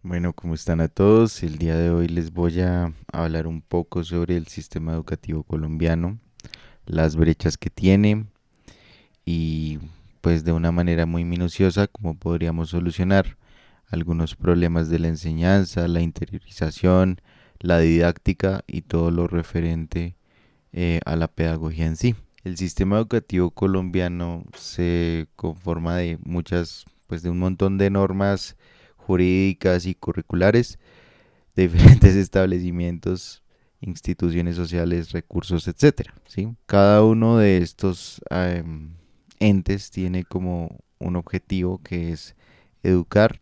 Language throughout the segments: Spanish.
Bueno, ¿cómo están a todos? El día de hoy les voy a hablar un poco sobre el sistema educativo colombiano, las brechas que tiene y pues de una manera muy minuciosa cómo podríamos solucionar algunos problemas de la enseñanza, la interiorización, la didáctica y todo lo referente a la pedagogía en sí. El sistema educativo colombiano se conforma de pues de un montón de normas jurídicas y curriculares de diferentes establecimientos, instituciones sociales, recursos, etcétera, ¿sí? Cada uno de estos entes tiene como un objetivo que es educar,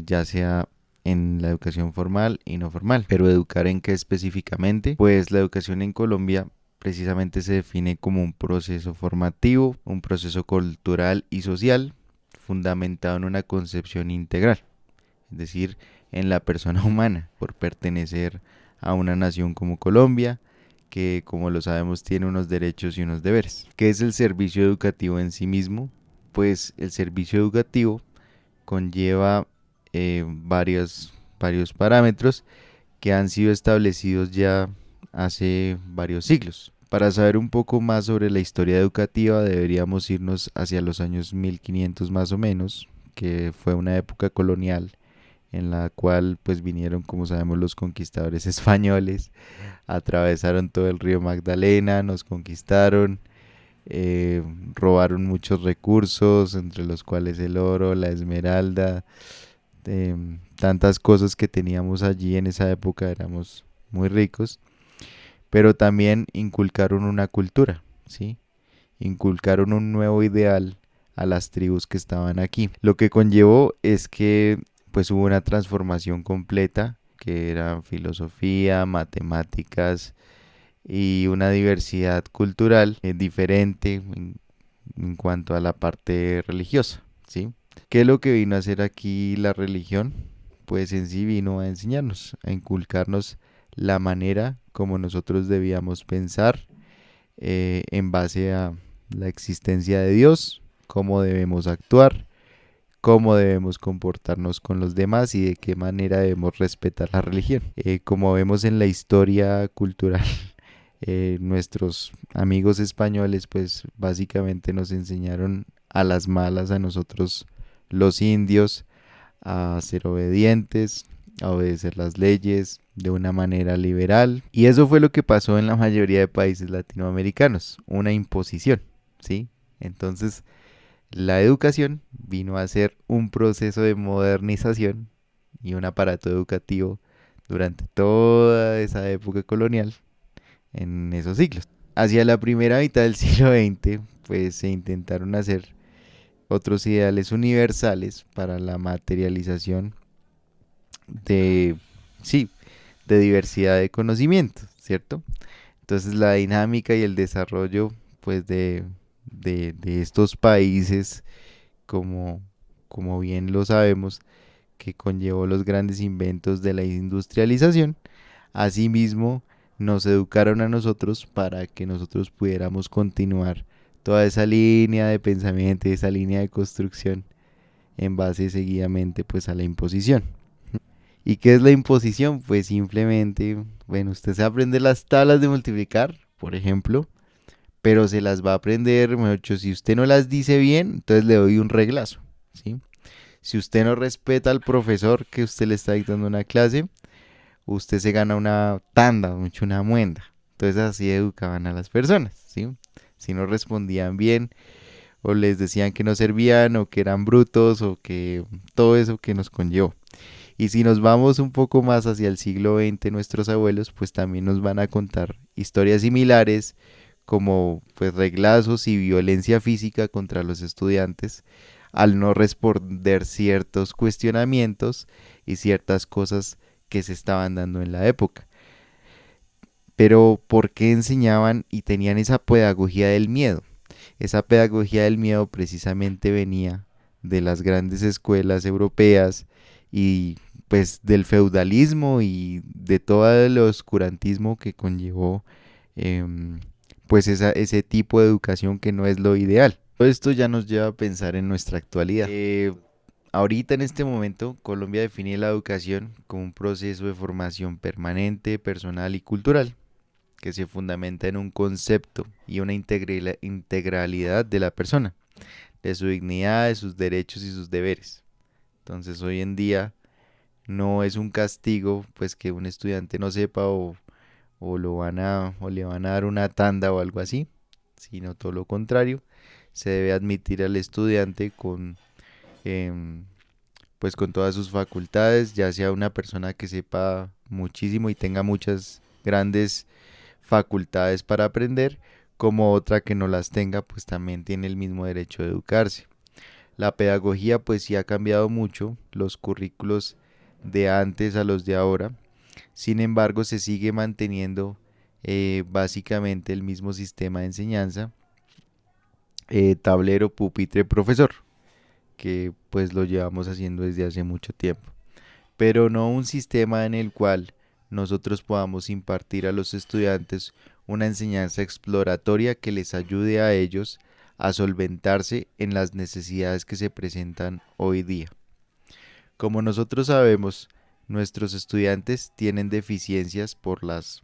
ya sea en la educación formal y no formal. Pero educar en qué específicamente? Pues la educación en Colombia precisamente se define como un proceso formativo, un proceso cultural y social fundamentado en una concepción integral, es decir, en la persona humana, por pertenecer a una nación como Colombia, que como lo sabemos tiene unos derechos y unos deberes. ¿Qué es el servicio educativo en sí mismo? Pues el servicio educativo conlleva varios parámetros que han sido establecidos ya hace varios siglos. Para saber un poco más sobre la historia educativa deberíamos irnos hacia los años 1500 más o menos, que fue una época colonial en la cual pues vinieron, como sabemos, los conquistadores españoles, atravesaron todo el río Magdalena, nos conquistaron, eh, robaron muchos recursos, entre los cuales el oro, la esmeralda, tantas cosas que teníamos allí en esa época, éramos muy ricos, pero también inculcaron una cultura, ¿sí? Inculcaron un nuevo ideal a las tribus que estaban aquí. Lo que conllevó es que pues hubo una transformación completa, que era filosofía, matemáticas y una diversidad cultural diferente en cuanto a la parte religiosa, ¿sí? ¿Qué es lo que vino a hacer aquí la religión? Pues en sí vino a enseñarnos, a inculcarnos la manera como nosotros debíamos pensar en base a la existencia de Dios, cómo debemos actuar, cómo debemos comportarnos con los demás y de qué manera debemos respetar la religión. Como vemos en la historia cultural, nuestros amigos españoles pues básicamente nos enseñaron a las malas a nosotros los indios a ser obedientes, a obedecer las leyes de una manera liberal. Y eso fue lo que pasó en la mayoría de países latinoamericanos, una imposición, ¿sí? Entonces, la educación vino a ser un proceso de modernización y un aparato educativo durante toda esa época colonial en esos siglos. Hacia la primera mitad del siglo XX, pues se intentaron hacer otros ideales universales para la materialización de, sí, de diversidad de conocimientos, ¿cierto? Entonces la dinámica y el desarrollo, pues, de estos países, como, como bien lo sabemos, que conllevó los grandes inventos de la industrialización, asimismo nos educaron a nosotros para que nosotros pudiéramos continuar toda esa línea de pensamiento, esa línea de construcción en base seguidamente pues a la imposición. ¿Y qué es la imposición? Pues simplemente, bueno, usted se aprende las tablas de multiplicar, por ejemplo, pero se las va a aprender, mejor dicho, si usted no las dice bien, entonces le doy un reglazo, ¿sí? Si usted no respeta al profesor que usted le está dictando una clase, usted se gana una tanda, mucho una muenda. Entonces así educaban a las personas, ¿sí? Si no respondían bien o les decían que no servían o que eran brutos o que todo eso que nos conllevó. Y si nos vamos un poco más hacia el siglo XX, nuestros abuelos pues también nos van a contar historias similares como pues reglazos y violencia física contra los estudiantes al no responder ciertos cuestionamientos y ciertas cosas que se estaban dando en la época. Pero ¿por qué enseñaban y tenían esa pedagogía del miedo? Esa pedagogía del miedo precisamente venía de las grandes escuelas europeas y pues del feudalismo y de todo el oscurantismo que conllevó pues ese tipo de educación que no es lo ideal. Todo esto ya nos lleva a pensar en nuestra actualidad. Ahorita en este momento, Colombia define la educación como un proceso de formación permanente, personal y cultural, que se fundamenta en un concepto y una integralidad de la persona, de su dignidad, de sus derechos y sus deberes. Entonces hoy en día no es un castigo pues que un estudiante no sepa o le van a dar una tanda o algo así, sino todo lo contrario. Se debe admitir al estudiante em, pues con todas sus facultades, ya sea una persona que sepa muchísimo y tenga muchas grandes facultades para aprender, como otra que no las tenga, pues también tiene el mismo derecho de educarse. La pedagogía pues sí ha cambiado mucho, los currículos de antes a los de ahora. Sin embargo, se sigue manteniendo básicamente el mismo sistema de enseñanza, tablero, pupitre, profesor, que pues lo llevamos haciendo desde hace mucho tiempo, pero no un sistema en el cual nosotros podamos impartir a los estudiantes una enseñanza exploratoria que les ayude a ellos a solventarse en las necesidades que se presentan hoy día. Como nosotros sabemos, nuestros estudiantes tienen deficiencias por las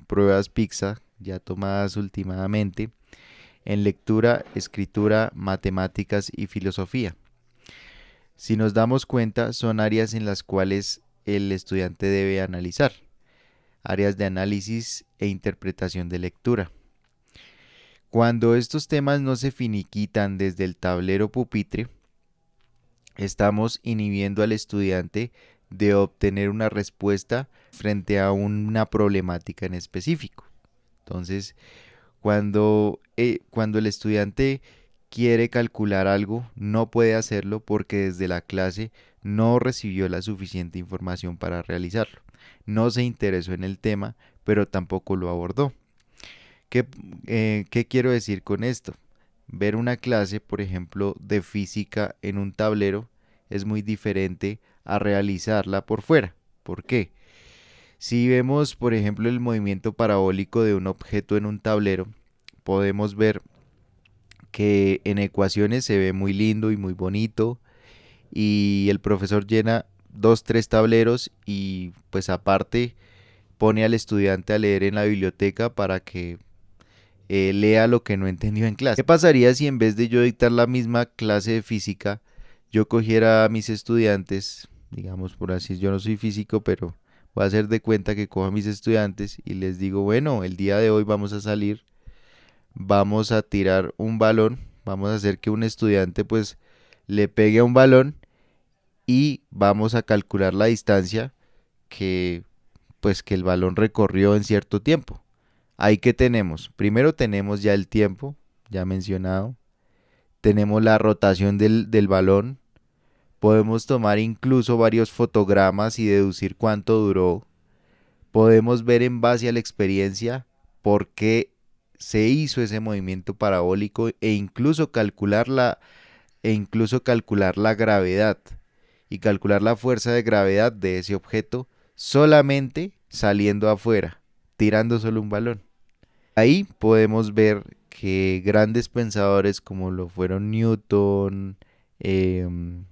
pruebas PISA ya tomadas últimamente en lectura, escritura, matemáticas y filosofía. Si nos damos cuenta, son áreas en las cuales el estudiante debe analizar, áreas de análisis e interpretación de lectura. Cuando estos temas no se finiquitan desde el tablero pupitre, estamos inhibiendo al estudiante de obtener una respuesta frente a una problemática en específico. Entonces, cuando el estudiante quiere calcular algo, no puede hacerlo porque desde la clase no recibió la suficiente información para realizarlo. No se interesó en el tema, pero tampoco lo abordó. ¿Qué, qué quiero decir con esto? Ver una clase, por ejemplo, de física en un tablero es muy diferente a realizarla por fuera. ¿Por qué? Si vemos, por ejemplo, el movimiento parabólico de un objeto en un tablero, podemos ver que en ecuaciones se ve muy lindo y muy bonito y el profesor llena dos, tres tableros y pues aparte pone al estudiante a leer en la biblioteca para que lea lo que no entendió en clase. ¿Qué pasaría si en vez de yo dictar la misma clase de física, yo cogiera a mis estudiantes, digamos por así, yo no soy físico, pero voy a hacer de cuenta que cojo a mis estudiantes y les digo, bueno, el día de hoy vamos a salir, vamos a tirar un balón, vamos a hacer que un estudiante pues le pegue a un balón y vamos a calcular la distancia que pues que el balón recorrió en cierto tiempo. Ahí que tenemos, primero tenemos ya el tiempo, ya mencionado, tenemos la rotación del balón, podemos tomar incluso varios fotogramas y deducir cuánto duró, podemos ver en base a la experiencia por qué se hizo ese movimiento parabólico e incluso calcular la gravedad y calcular la fuerza de gravedad de ese objeto solamente saliendo afuera, tirando solo un balón. Ahí podemos ver que grandes pensadores como lo fueron Newton, em,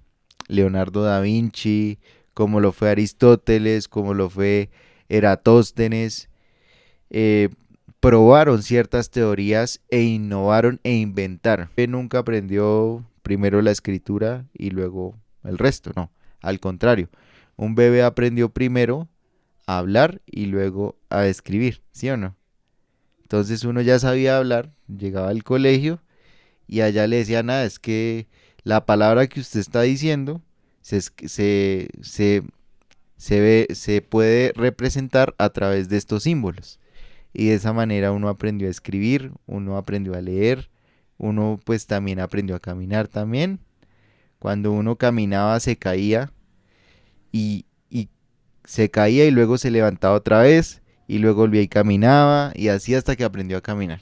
Leonardo da Vinci, como lo fue Aristóteles, como lo fue Eratóstenes, eh, probaron ciertas teorías e innovaron e inventaron. Él nunca aprendió primero la escritura y luego el resto, no, al contrario, un bebé aprendió primero a hablar y luego a escribir, ¿sí o no? Entonces uno ya sabía hablar, llegaba al colegio y allá le decía nada, es que la palabra que usted está diciendo se, es- se puede representar a través de estos símbolos. Y de esa manera uno aprendió a escribir, uno aprendió a leer, uno pues también aprendió a caminar también. Cuando uno caminaba se caía y se caía y luego se levantaba otra vez y luego volvía y caminaba y así hasta que aprendió a caminar.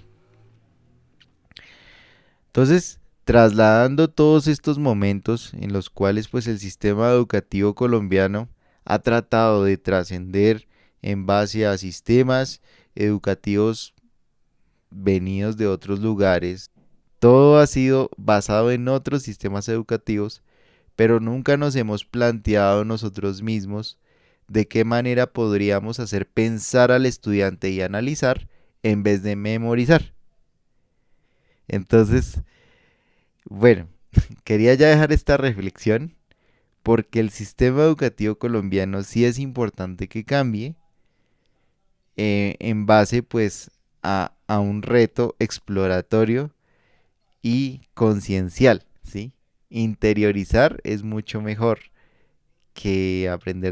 Entonces, trasladando todos estos momentos en los cuales pues el sistema educativo colombiano ha tratado de trascender en base a sistemas educativos venidos de otros lugares, todo ha sido basado en otros sistemas educativos, pero nunca nos hemos planteado nosotros mismos de qué manera podríamos hacer pensar al estudiante y analizar en vez de memorizar. Entonces, bueno, quería ya dejar esta reflexión porque el sistema educativo colombiano sí es importante que cambie en base pues a un reto exploratorio y conciencial, ¿sí? Interiorizar es mucho mejor que aprender